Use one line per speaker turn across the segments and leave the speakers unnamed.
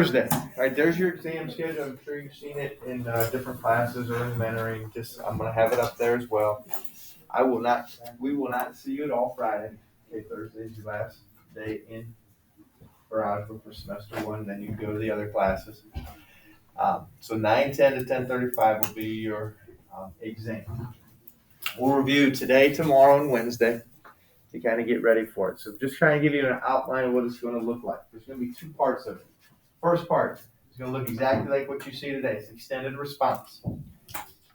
Thursday. All right, there's your exam schedule. I'm sure you've seen it in different classes or in mentoring. I'm going to have it up there as well. We will not see you at all Friday. Okay, Thursday is your last day in for algebra for semester one. Then you go to the other classes. So 9:10 to 10:35 will be your exam. We'll review today, tomorrow, and Wednesday to kind of get ready for it. So just trying to give you an outline of what it's going to look like. There's going to be two parts of it. First part is going to look exactly like what you see today. It's extended response.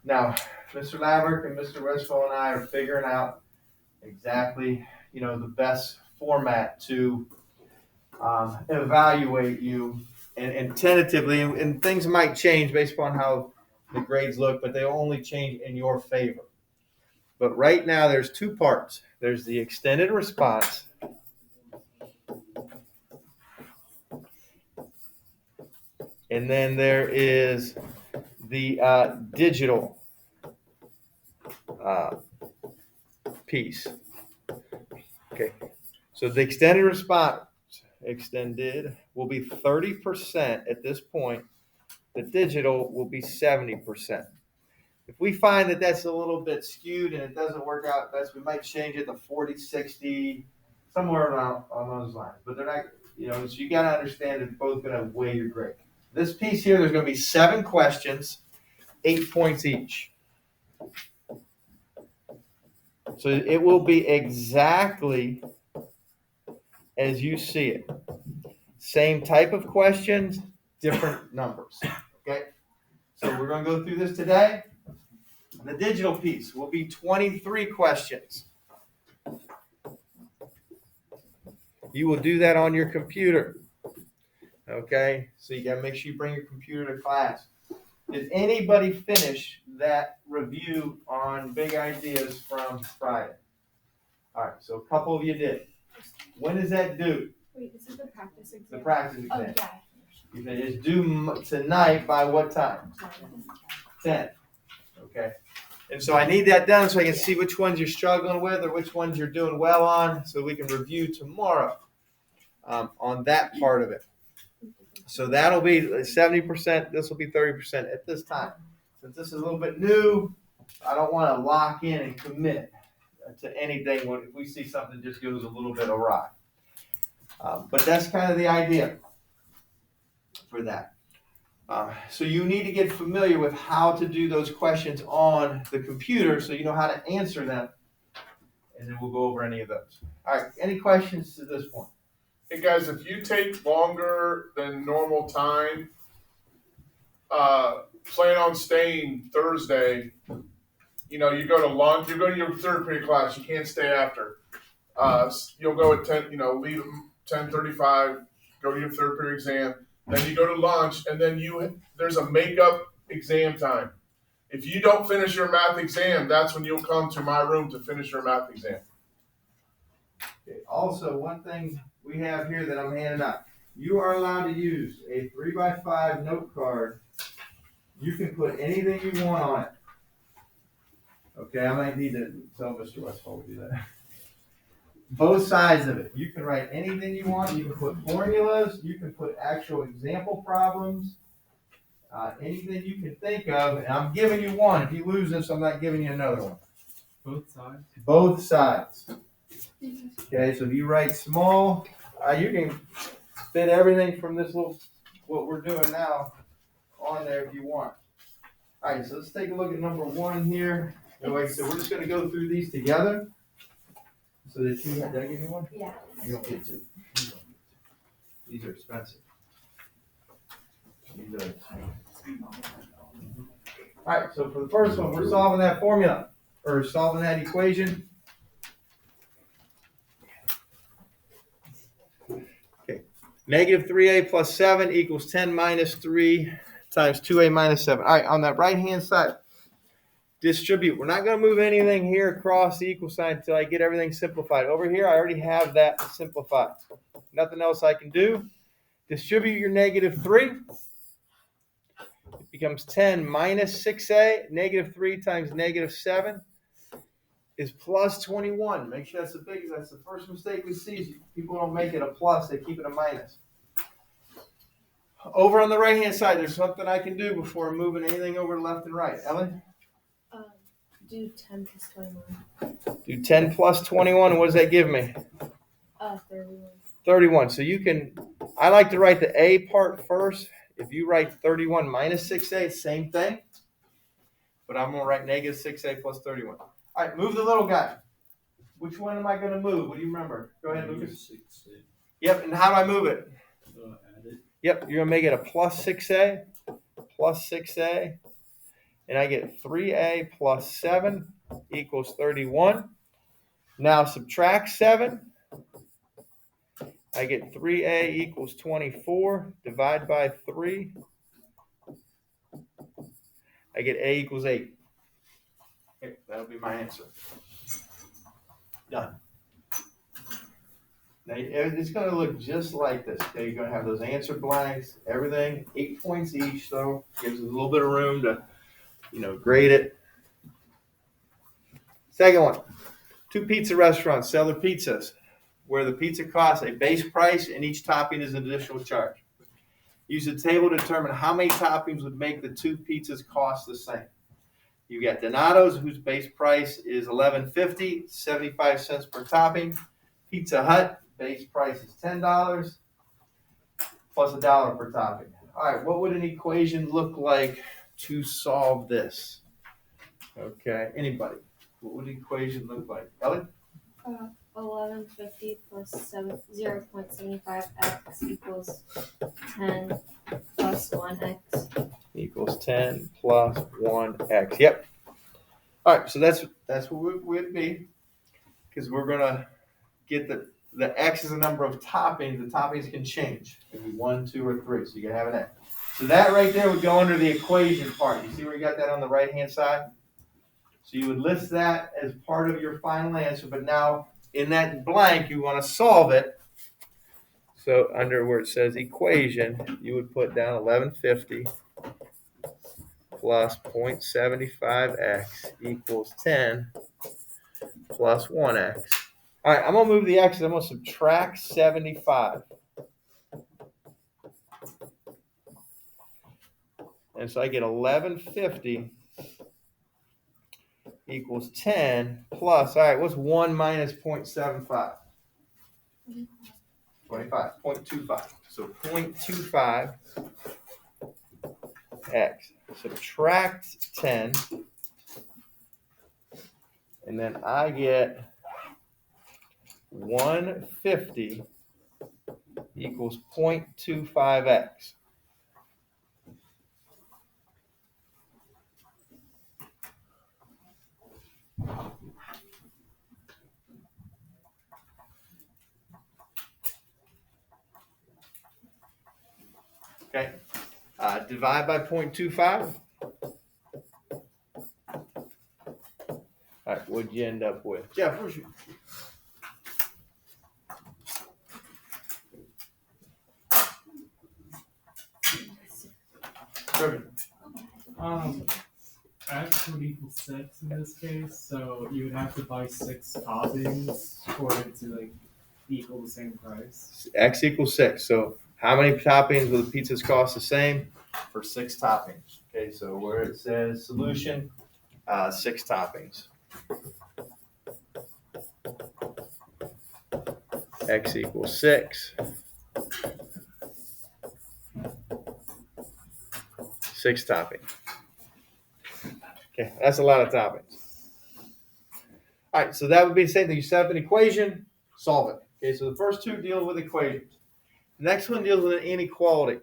Now, Mr. Laverick and Mr. Westphal and I are figuring out exactly, the best format to evaluate you and tentatively, and things might change based upon how the grades look, but they'll only change in your favor. But right now, there's two parts. There's the extended response, and then there is the digital piece. Okay, so the extended response will be 30% at this point. The digital will be 70%. If we find that that's a little bit skewed and it doesn't work out best, we might change it to 40, 60, somewhere around on those lines. But they're not, so you got to understand it's both going to weigh your grade. This piece here, there's going to be 7 questions, 8 points each. So it will be exactly as you see it. Same type of questions, different numbers. Okay? So we're going to go through this today. The digital piece will be 23 questions. You will do that on your computer. Okay? So you got to make sure you bring your computer to class. Did anybody finish that review on big ideas from Friday? All right, so a couple of you did. When is that due?
Wait, this is the practice exam.
The practice exam.
Oh, yeah.
It's due tonight by what time? 10. Okay. And so I need that done so I can see which ones you're struggling with or which ones you're doing well on so we can review tomorrow on that part of it. So that'll be 70%. This will be 30% at this time. Since this is a little bit new, I don't want to lock in and commit to anything if we see something just goes a little bit awry. But that's kind of the idea for that. So you need to get familiar with how to do those questions on the computer so you know how to answer them. And then we'll go over any of those. All right, any questions to this point?
Hey guys, if you take longer than normal time, plan on staying Thursday. You go to lunch, you go to your third period class, you can't stay after. You'll go at 10, leave at 10:35, go to your third period exam. Then you go to lunch, and then there's a makeup exam time. If you don't finish your math exam, that's when you'll come to my room to finish your math exam.
Okay. Also, one thing we have here that I'm handing out. You are allowed to use a 3x5 note card. You can put anything you want on it. Okay, I might need to tell Mr. Westphal to do that. Both sides of it. You can write anything you want. You can put formulas. You can put actual example problems. Anything you can think of. And I'm giving you one. If you lose this, I'm not giving you another one.
Both sides?
Both sides. Okay, so if you write small, you can fit everything from this little, what we're doing now, on there if you want. All right, so let's take a look at number 1 here. And like I said, we're just going to go through these together. So that did I give you one?
Yeah.
You don't get 2. These are expensive. These are expensive. All right, so for the first one, we're solving that formula, or solving that equation. Okay, negative 3a plus 7 equals 10 minus 3 times 2a minus 7. All right, on that right-hand side, distribute. We're not going to move anything here across the equal sign until I get everything simplified. Over here, I already have that simplified. Nothing else I can do. Distribute your negative 3. It becomes 10 minus 6a. Negative 3 times negative 7 is plus 21. Make sure that's the first mistake we see. Is people don't make it a plus, they keep it a minus. Over on the right-hand side, there's something I can do before moving anything over left and right. Ellen?
Do 10 plus 21.
Do 10 plus 21. What does that give me?
31.
31. So you can, I like to write the A part first. If you write 31 minus 6A, same thing. But I'm going to write negative 6A plus 31. All right, move the little guy. Which one am I going to move? What do you remember? Go ahead, Lucas.
6A.
Yep, and how do I move it?
Add it.
Yep, you're going to make it a plus 6A, and I get 3A plus 7 equals 31. Now subtract 7. I get 3A equals 24. Divide by 3. I get A equals 8. Okay, that'll be my answer. Done. Now, it's going to look just like this. Okay, you're going to have those answer blanks, everything, 8 points each, though. Gives us a little bit of room to, grade it. Second one, 2 pizza restaurants sell their pizzas, where the pizza costs a base price and each topping is an additional charge. Use the table to determine how many toppings would make the 2 pizzas cost the same. You got Donato's, whose base price is $11.50, 75 cents per topping. Pizza Hut, base price is $10, plus $1 per topping. All right, what would an equation look like to solve this? Okay, anybody? What would the equation look like? Ellie?
1150 plus 0.75 x equals 10 plus 1x.
Equals 10 plus 1x. Yep. All right, so that's what it would be, because we're going to get the x is the number of toppings. The toppings can change. It can be 1, 2, or 3, so you can have an x. So that right there would go under the equation part. You see where you got that on the right-hand side? So you would list that as part of your final answer, but now in that blank, you want to solve it. So under where it says equation, you would put down 1150 plus 0.75x equals 10 plus 1x. All right, I'm going to move the x's. I'm going to subtract 75. And so I get 1150 equals 10 plus, all right, what's 1 minus 0.75? 25, 0.25. So 0.25 x. Subtract 10. And then I get 150 equals 0.25x. Okay, divide by 0.25. All right, what'd you end up with? Jeff, where's you?
X would equal 6 in this case, so you would have to buy 6 toppings for it to equal the same price.
X equals 6. So how many toppings will the pizzas cost the same? For 6 toppings. Okay, so where it says solution, 6 toppings. X equals 6. 6 toppings. Okay, that's a lot of toppings. All right, so that would be the same thing. You set up an equation, solve it. Okay, so the first 2 deal with equations. The next one deals with an inequality.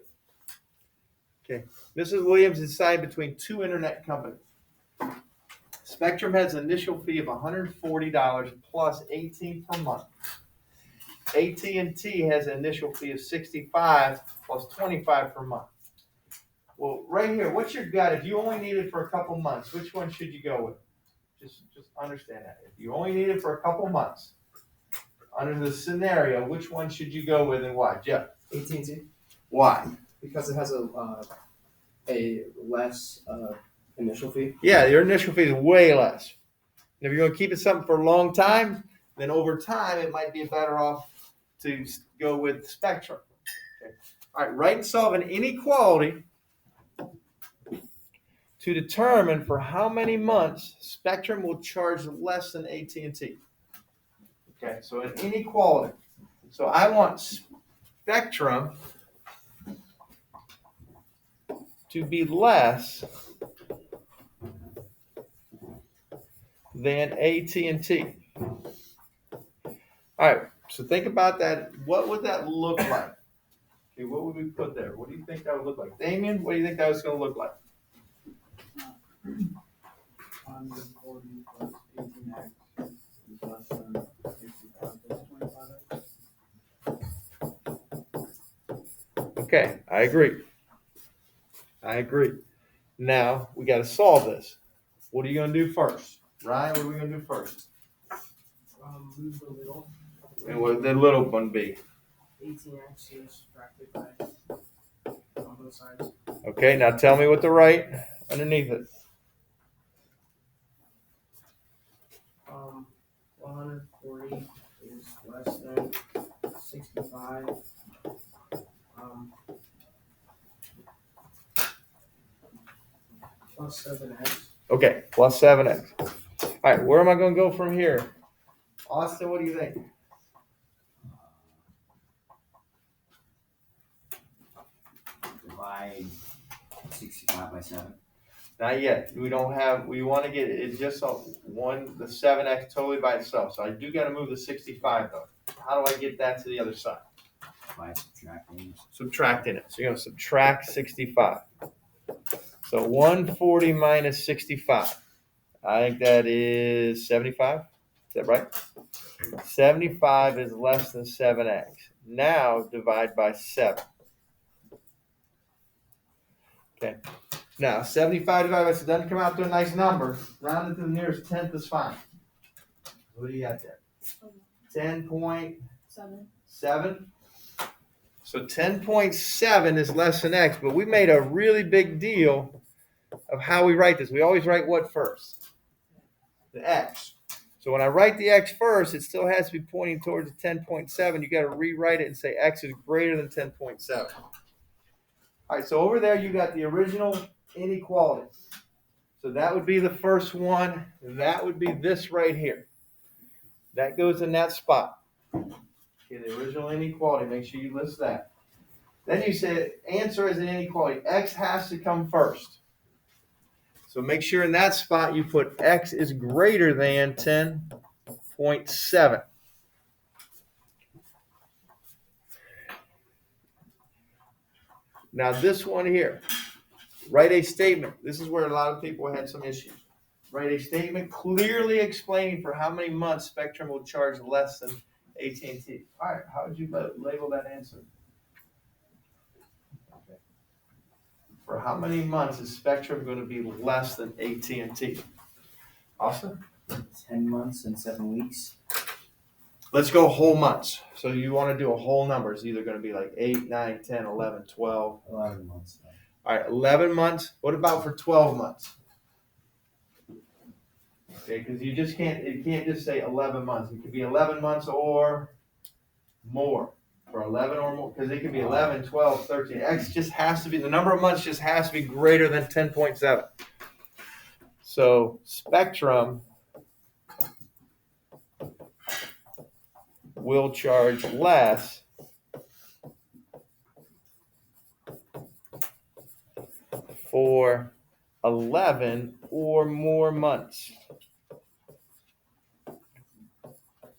Okay, Mrs. Williams decided between 2 internet companies. Spectrum has an initial fee of $140 plus $18 per month. AT&T has an initial fee of $65 plus $25 per month. Well, right here, what's your gut? If you only need it for a couple months, which one should you go with? Just understand that. If you only need it for a couple months, under the scenario, which one should you go with and why? Jeff?
AT&T,
Why?
because it has a less initial fee.
Yeah, your initial fee is way less. And if you're going to keep it something for a long time, then over time it might be better off to go with Spectrum. Okay. All right, write and solve an inequality to determine for how many months Spectrum will charge less than AT&T. Okay, so an inequality. So I want Spectrum to be less than AT&T. All right, so think about that. What would that look like? Okay, what would we put there? What do you think that would look like? Damien, what do you think that was going to look like?
140 plus 18x is less than 65 plus 25x.
Okay, I agree. Now, we got to solve this. What are you going to do first? Ryan, what are we going to do first?
Lose the little.
And what would the little one be?
18x is subtracted by on both sides.
Okay, now tell me what to write underneath it.
140 is less than 65. Plus 7x.
Okay, plus 7x. All right, where am I going to go from here? Austin, what do you think?
Divide 65 by 7.
Not yet. We want to get it just the 7x totally by itself. So I do got to move the 65 though. How do I get that to the other side?
By subtracting.
Subtracting it. So you're going to subtract 65. So 140 minus 65. I think that is 75. Is that right? 75 is less than 7x. Now divide by 7. Okay. Now 75 divided by 7 doesn't come out to a nice number. Round it to the nearest tenth is fine. What do you got there? 10.7. So 10.7 is less than x, but we made a really big deal of how we write this. We always write what first? The x. So when I write the x first, it still has to be pointing towards the 10.7. You got to rewrite it and say x is greater than 10.7. All right, so over there you got the original inequality. So that would be the first one. That would be this right here. That goes in that spot. Okay, the original inequality, make sure you list that. Then you say answer is an inequality. X has to come first. So make sure in that spot you put x is greater than 10.7. Now this one here, write a statement. This is where a lot of people had some issues. Write a statement clearly explaining for how many months Spectrum will charge less than AT&T. All right, how would you label that answer? Okay. For how many months is Spectrum going to be less than AT&T? Austin?
10 months and 7 weeks.
Let's go whole months. So you want to do a whole number. It's either going to be like 8, 9, 10, 11, 12.
11 months.
All right, 11 months. What about for 12 months? Okay, because you can't just say 11 months. It could be 11 months or more. For 11 or more, because it can be 11, 12, 13. X just has to be, the number of months just has to be greater than 10.7. So Spectrum will charge less for 11 or more months.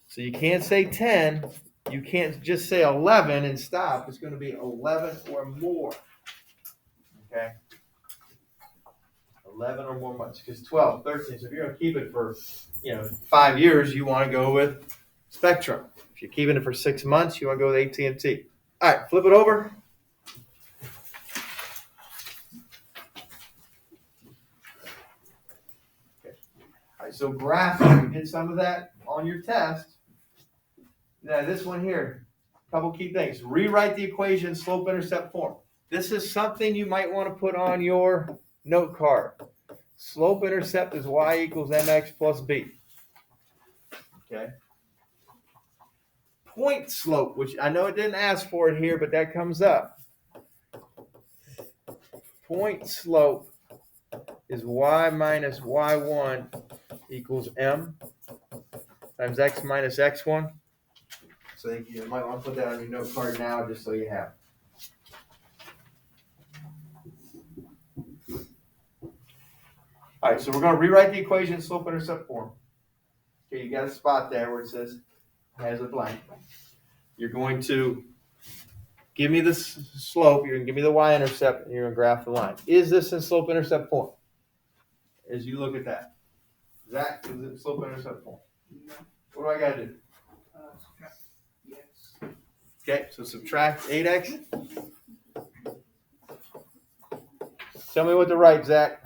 So you can't say 10. You can't just say 11 and stop. It's going to be 11 or more. Okay? 11 or more months. Because 12, 13. So if you're going to keep it for 5 years, you want to go with Spectrum. If you're keeping it for 6 months, you want to go with AT&T. All right, flip it over. Okay. All right, so graphing, you did some of that on your test. Now this one here, a couple key things. Rewrite the equation slope-intercept form. This is something you might want to put on your note card. Slope-intercept is y equals mx plus b. Okay. Point slope, which I know it didn't ask for it here, but that comes up. point slope is y minus y1 equals m times x minus x1. So you might want to put that on your note card now just so you have it. All right, so we're going to rewrite the equation in slope-intercept form. Okay, you got a spot there where it says has a blank. You're going to give me the slope, you're going to give me the y-intercept, and you're going to graph the line. Is this in slope-intercept form? As you look at that. Zach, is it in slope-intercept form? What do I got to do? Okay, so subtract 8x. Tell me what to write, Zach.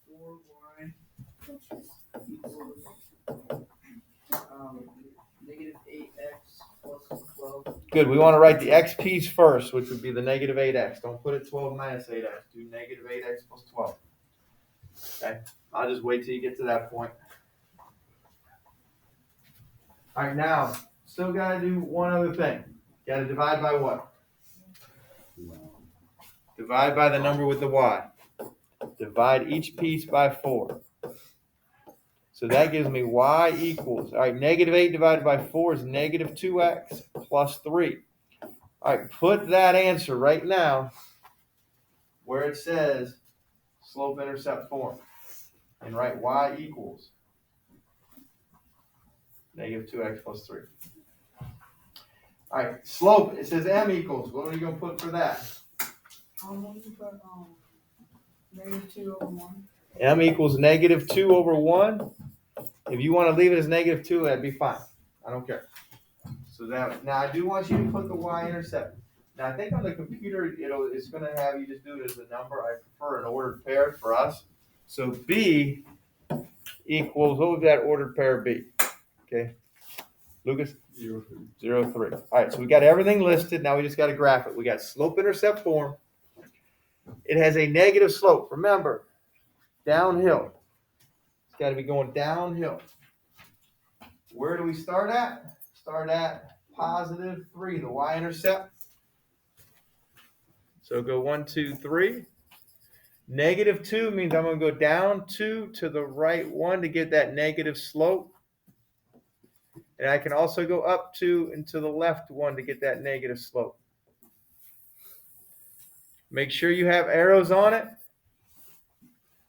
4y equals negative 8x plus 12.
Good, we want to write the x piece first, which would be the negative 8x. Don't put it 12 minus 8x. Do negative 8x plus 12. Okay, I'll just wait till you get to that point. All right, now, still got to do one other thing. Got to divide by what? Divide by the number with the y. Divide each piece by 4. So that gives me y equals, all right, negative 8 divided by 4 is negative 2x plus 3. All right, put that answer right now where it says slope-intercept form. And write y equals negative 2x plus 3. All right, slope, it says m equals. What are you going to put for that?
I'm going to put negative 2 over 1.
M equals negative 2 over 1. If you want to leave it as negative 2, that'd be fine. I don't care. So that, now I do want you to put the y-intercept. Now I think on the computer, it's going to have you just do it as a number. I prefer an ordered pair for us. So B equals, what would that ordered pair be? Okay, Lucas?
0,
0, 3. All right, so we got everything listed. Now we just got to graph it. We got slope-intercept form. It has a negative slope. Remember, downhill. It's got to be going downhill. Where do we start at? Start at positive 3, the y-intercept. So go 1, 2, 3. Negative 2 means I'm going to go down 2 to the right 1 to get that negative slope. And I can also go up 2 and to the left 1 to get that negative slope. Make sure you have arrows on it.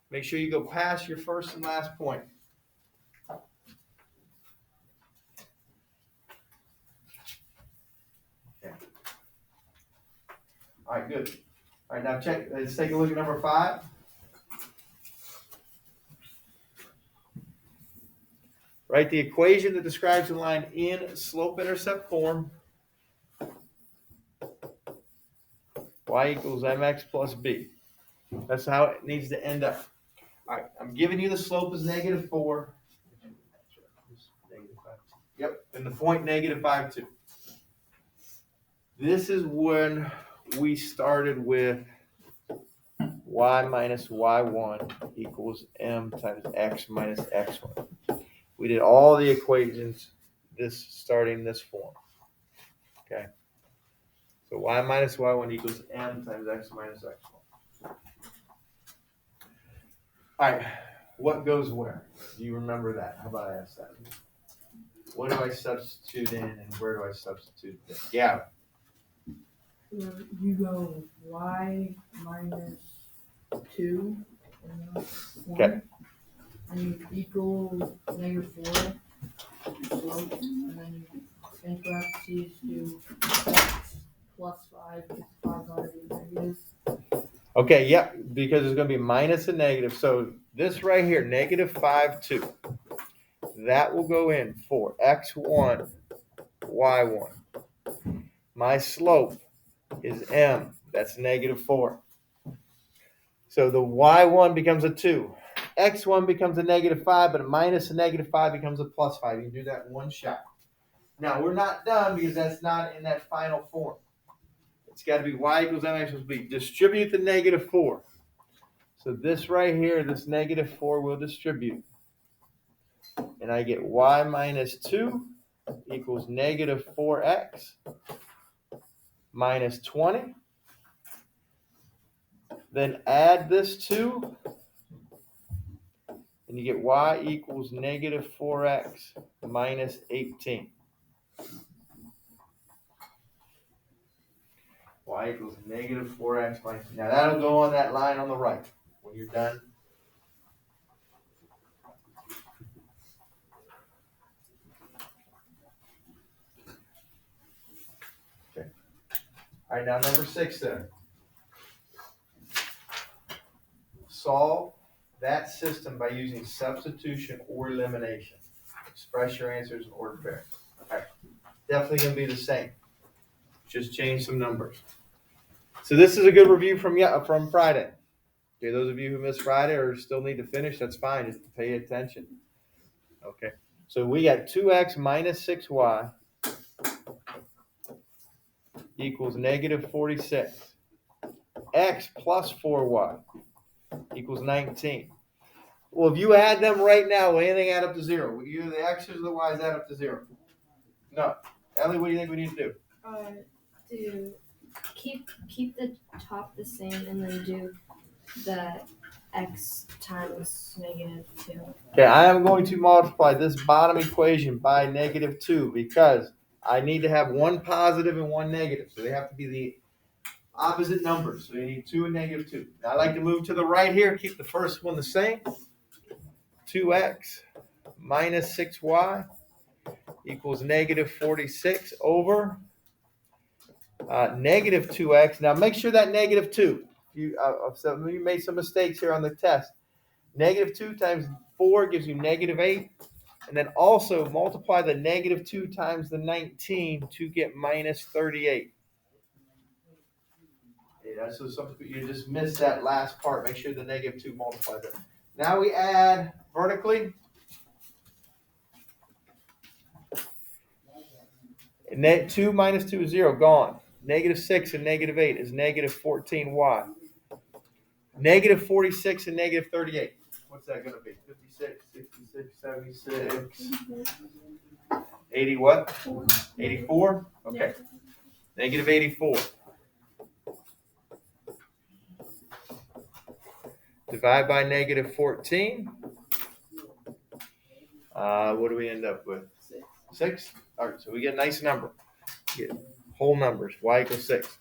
Make sure you go past your first and last point. Okay. All right, good. All right, now check. Let's take a look at number 5. Write the equation that describes the line in slope-intercept form. Y equals mx plus b. That's how it needs to end up. All right, I'm giving you the slope is negative 4. Yep, and the point negative 5, 2. This is when we started with y minus y1 equals m times x minus x1. We did all the equations starting this form. Okay. So y minus y1 equals m times x minus x1. All right, what goes where? Do you remember that? How about I ask that? What do I substitute in and where do I substitute in? Yeah.
You go y minus 2 and 1.
Okay.
And you equal negative 4 slope, and then you in parentheses do x plus 5 because 5 already negative.
Okay, yep, because there's going to be minus and negative. So this right here, negative 5, 2, that will go in for x1, y1. My slope is m, that's negative 4. So the y1 becomes a 2. X1 becomes a negative 5, but a minus a negative 5 becomes a plus 5. You can do that in one shot. Now, we're not done because that's not in that final form. It's got to be y equals mx plus b. Distribute the negative 4. So this right here, this negative 4 will distribute. And I get y minus 2 equals negative 4x minus 20. then add this 2, and you get y equals negative 4x minus 18. Y equals negative 4x minus. Now that'll go on that line on the right when you're done. Okay. All right, now number 6 then. Solve that system by using substitution or elimination. Express your answers in order pair. All right. Definitely going to be the same. Just change some numbers. So this is a good review from Friday. Okay, those of you who missed Friday or still need to finish, that's fine. Just pay attention. Okay, so we got 2x minus 6y equals negative 46. X plus 4y equals 19. Well, if you add them right now, will anything add up to 0? Will either the x's or the y's add up to 0? No. Ellie, what do you think we need to do?
Do keep the top the same and then do the x times negative 2.
Okay, I am going to multiply this bottom equation by negative 2 because I need to have one positive and one negative. So they have to be the opposite numbers. So you need 2 and negative 2. Now I like to move to the right here, keep the first one the same. 2x minus 6y equals negative 46 over negative 2x. Now make sure that negative 2, you made some mistakes here on the test. Negative 2 times 4 gives you negative 8. And then also multiply the negative 2 times the 19 to get minus 38. Yeah, so you just missed that last part. Make sure the negative 2 multiplies it. Now we add vertically. 2 minus 2 is 0, gone. Negative 6 and negative 8 is negative 14y. Negative 46 and negative 38. What's that going to be? 56, 66, 76. 80 what? 84? Okay. Negative 84. Divide by negative 14. What do we end up with? 6? All right, so we get a nice number. Get whole numbers. Y equals 6.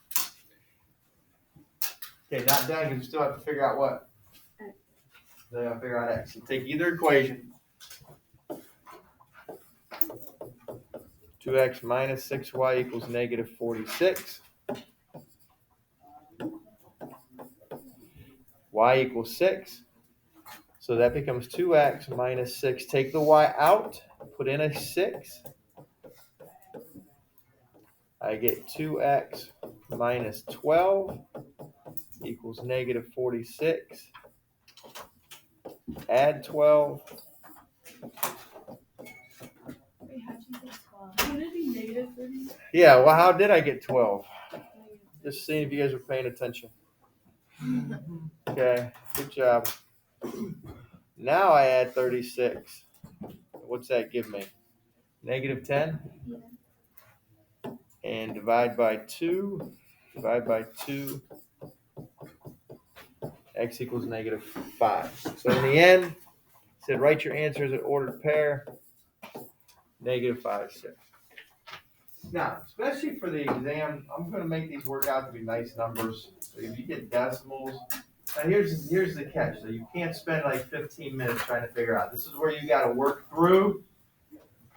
Okay, not done because we still have to figure out what? Then I'll figure out x. So take either equation. 2x minus 6y equals negative 46. Y equals 6. So that becomes 2x minus 6. Take the y out. Put in a 6. I get 2x minus 12 equals negative 46. Add 12.
Wait, how'd you get 12?
Would it be negative 30?
Yeah, well, how did I get 12? Just seeing if you guys were paying attention. Okay, good job. Now I add 36. What's that give me? Negative 10?
Yeah.
And divide by 2. Divide by 2. X equals negative 5. So in the end, it said write your answers in ordered pair. Negative 5, 6. Now, especially for the exam, I'm going to make these work out to be nice numbers. So if you get decimals, now here's the catch. So you can't spend like 15 minutes trying to figure out. This is where you got to work through,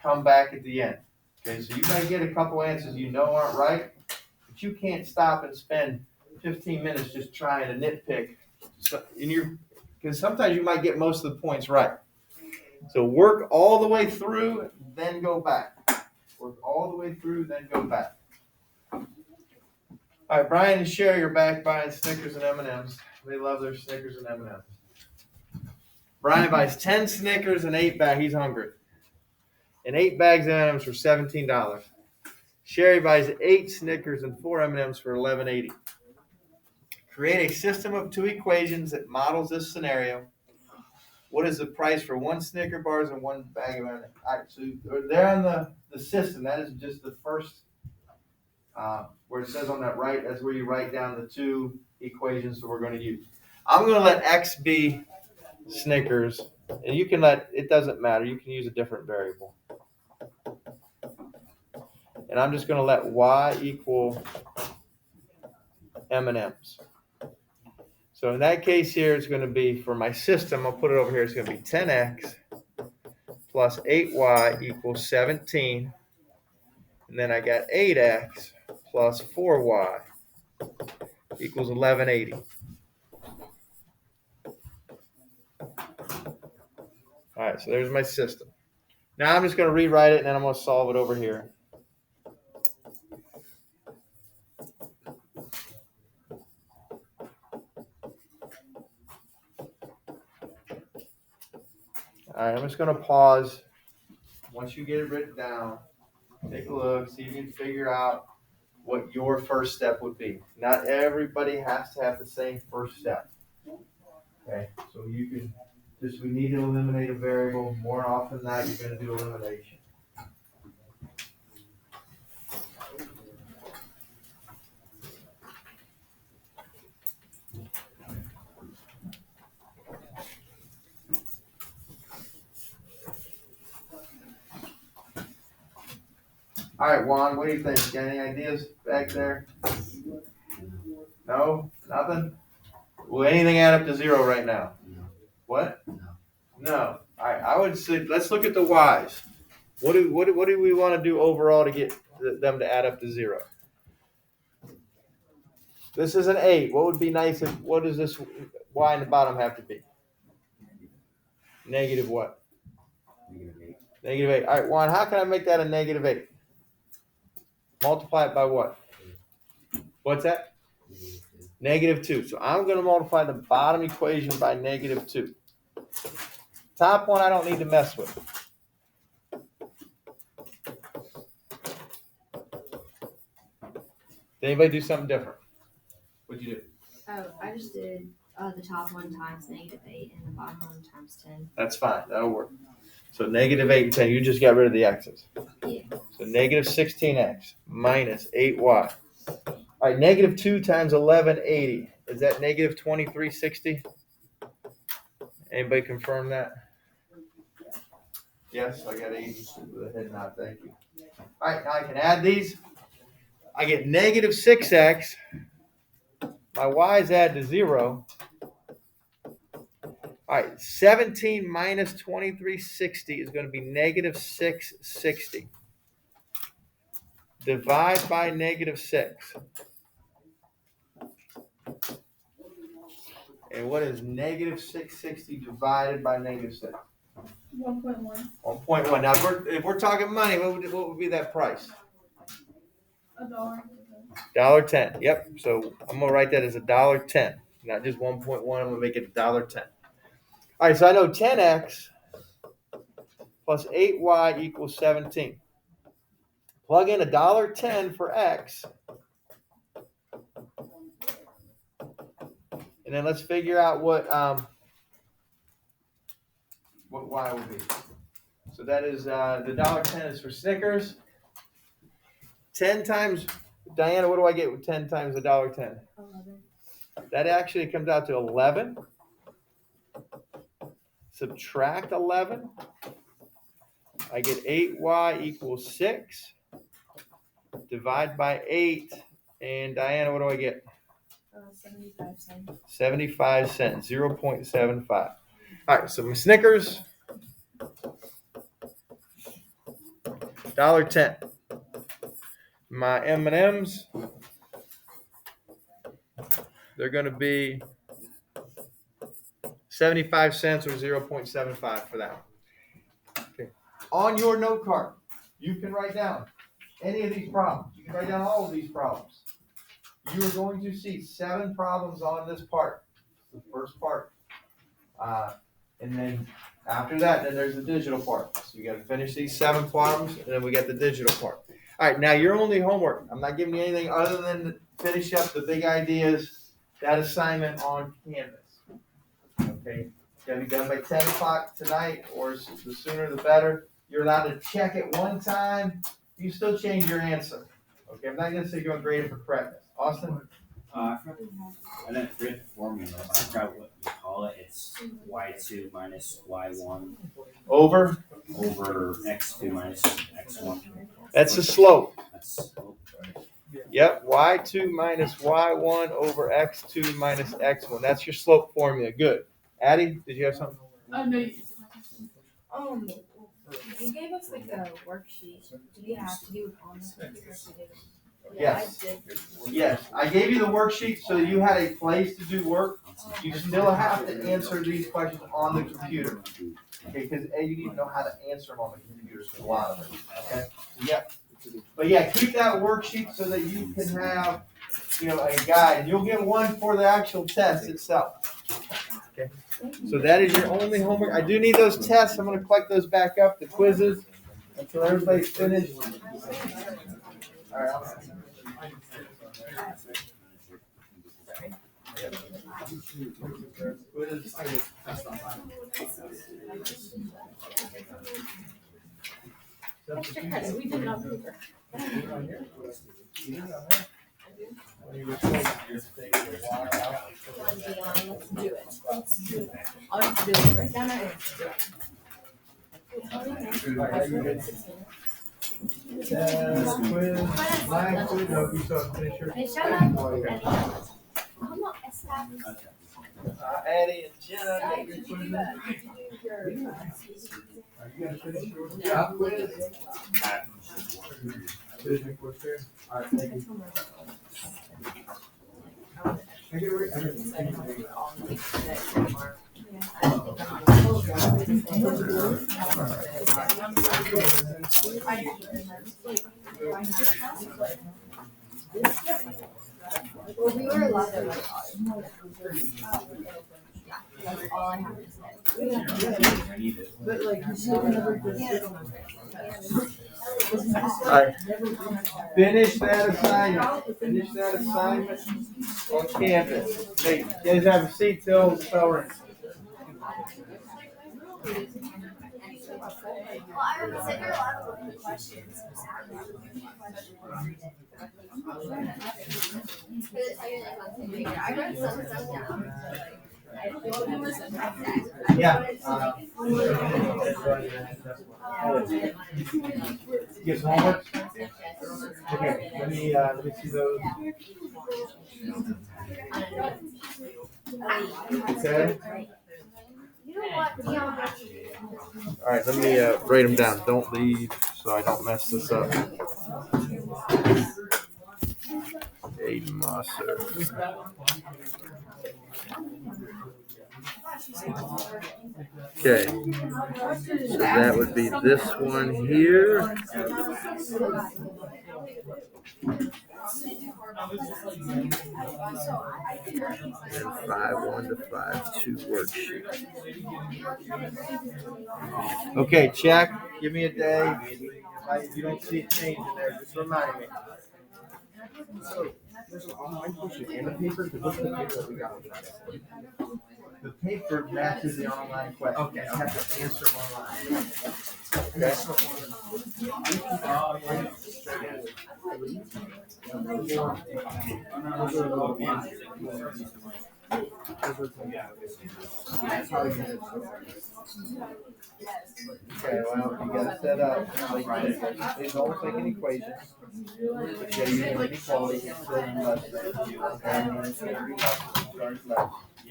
come back at the end. Okay, so you might get a couple answers you know aren't right, but you can't stop and spend 15 minutes just trying to nitpick. Because sometimes you might get most of the points right. So work all the way through, then go back. Work all the way through, then go back. All right, Brian and Sherry are back buying Snickers and M&Ms. They love their Snickers and M&Ms. Brian buys 10 Snickers and 8 bags. He's hungry. And 8 bags of M&Ms for $17. Sherry buys 8 Snickers and 4 M&Ms for $11.80. Create a system of 2 equations that models this scenario. What is the price for 1 Snicker bars and 1 bag of M&Ms? All right, so they're on the system. That is just the first, where it says on that right, that's where you write down the 2 equations that we're gonna use. I'm gonna let X be Snickers, and you can it doesn't matter, you can use a different variable. And I'm just gonna let Y equal M&Ms. So in that case here, it's gonna be, for my system, I'll put it over here, it's gonna be 10X plus 8Y equals 17. And then I got 8X plus 4Y equals 1180. All right, so there's my system. Now I'm just going to rewrite it, and then I'm going to solve it over here. All right, I'm just going to pause. Once you get it written down, take a look, see if you can figure out what your first step would be. Not everybody has to have the same first step. Okay, so you can just, we need to eliminate a variable. More often than not, you're going to do elimination. All right, Juan, what do you think? Got any ideas back there? No? Nothing? Will anything add up to 0 right now?
No.
What?
No.
No. All right, I would say, let's look at the Y's. What do we want to do overall to get them to add up to 0? This is an 8. What would be nice if, what does this Y in the bottom have to be? Negative what?
-8.
Negative 8. All right, Juan, how can I make that a negative 8? Multiply it by what? What's that?
-2.
-2. So I'm going to multiply the bottom equation by -2. Top one I don't need to mess with. Did anybody do something different? What'd you do?
Oh, I just did the top one times -8 and the bottom one times 10.
That's fine. That'll work. So -8 and 10. You just got rid of the x's.
Yeah.
So -16x minus 8y. All right, -2 times 1180. Is that -2360? Anybody confirm that? Yes, I got 80 with a head nod. Thank you. All right, now I can add these. I get -6x. My y's add to 0. All right, 17 minus 2360 is going to be -660. Divide by -6. And what is -660 divided by -6?
1.1.
1.1. Now, if we're talking money, what would be that price?
$1.
$1.10. Yep. So I'm gonna write that as $1.10, not just 1.1. I'm gonna make it $1.10. All right. So I know 10x plus 8y equals 17. Plug in $1.10 for x, and then let's figure out what y would be. So that is the $1.10 is for Snickers. 10 times, Diana, what do I get with 10 times $1.10?
11.
That actually comes out to 11. Subtract 11. I get 8y equals 6. Divide by 8. And Diana, what do I get?
75 cents.
75 cents, 0.75. All right, so my Snickers, $1.10. My M&Ms, they're going to be 75 cents or 0.75 for that one. Okay. On your note card, you can write down any of these problems. You can write down all of these problems. You are going to see 7 problems on this part, the first part. And then after that, then there's the digital part. So you got to finish these 7 problems, and then we got the digital part. All right, now your only homework. I'm not giving you anything other than to finish up the big ideas, that assignment on Canvas. Okay, it's got to be done by 10 o'clock tonight, or the sooner the better. You're allowed to check it one time. You still change your answer. Okay, I'm not going to say you're going to grade it for correctness. Austin?
I forget the formula. I forgot what you call it. It's y2 minus y1
Over,
over x2 minus x1.
that's the slope.
That's
Yep, y2 minus y1 over x2 minus x1. That's your slope formula. Good. Addie, did you have something?
No,
You gave us like a worksheet. Do you have to do it on the computer to do?
Yes.
I did.
Yes, I gave you the worksheet so you had a place to do work. You still have to answer these questions on the computer. Okay, because you need to know how to answer them on the computer, so a lot of it. Okay, so, yeah. But yeah, keep that worksheet so that you can have, a guide. You'll get one for the actual test itself. Okay, so that is your only homework. I do need those tests. I'm going to collect those back up, the quizzes, until everybody's finished. All right.
Extra credit, we did not paper. Let's do it.
I'll just do it.
Write down our answer. Hey, shut up. Come on, establish.
Addie and Jenna, take your quizzes. Are you gonna finish your job quiz? Finish your quiz here? All right, thank you.
Well, we were allowed to write that's all I have to say.
But like, you still never just.
Alright, finish that assignment. Finish that assignment on Canvas. Hey, you guys have a seat till the bell rings.
Well, I already said you're allowed to look at the questions. I wrote some stuff down.
Yeah. Get some homework? Okay, let me see those. Okay.
You know what, Dion?
All right, let me write them down. Don't leave so I don't mess this up. Aiden Mosser. Okay, so that would be this one here. And 5.1 to 5.2 worksheet. Okay, check. Give me a day. If you don't see it change in there, just remind me.
There's an online question and a paper, because what's the paper that we got on Friday?
The paper matches the online question.
Okay,
You have to answer them online. Okay, well, you gotta set up, like, they don't take an equation. You gotta use an inequality instead of less than.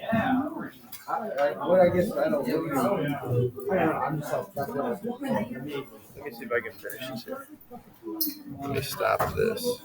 I guess I don't know.
I'm just like, that's what I was.
Let me see if I can finish this here. Let me stop this.